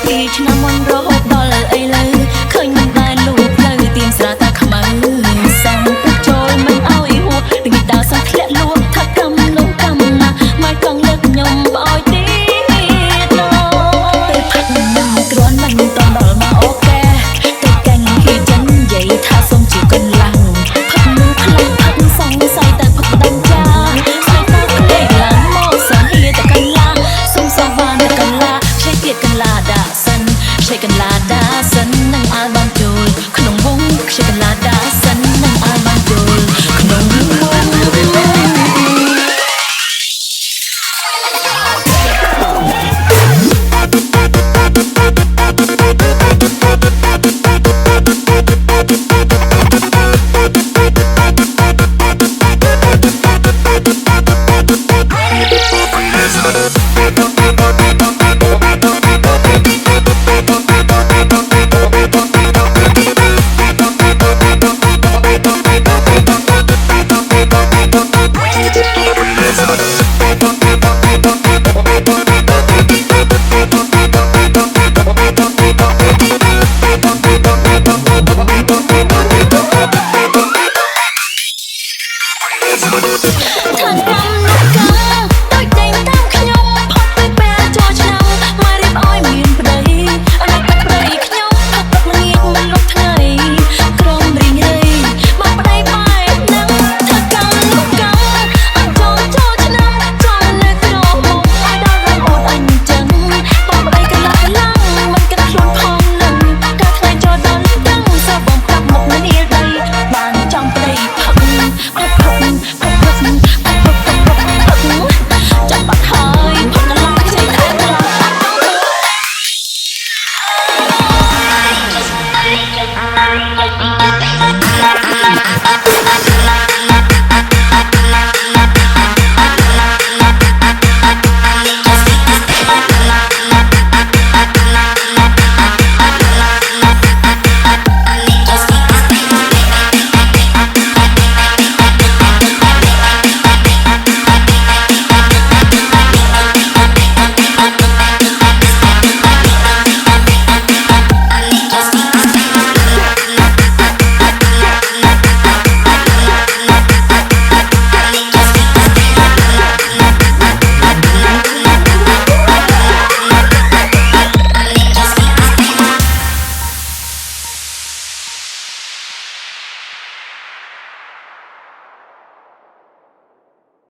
ពីឆ្នាំមុនរហូតដល់ឥឡូវឃើញមិនដែលលូកផ្លូវទៀនស្រាតាខ្មៅសំទឹកចូលមិនអោយហួរនឹងដើរសោះធ្លាក់លួងថាកំនោះកំណាម៉ែកង់លើកខ្ញុំបោយទៀតណោទៅផាត់នឹងគ្រាន់មិនតដល់មកអូកែទៅកាញ់ហ៊ីចិននិយាយថាសុំជាកន្លងផឹកនឹងផ្លូវផឹកសងស័យតែផឹកដំចាស្រីតាក្លែងឡើងមកសងហ៊ីតែកន្លាសុំសងបានតែកន្លាឆ្លេកទៀតកន្លាដាសិនឆ្លេកកន្លាដា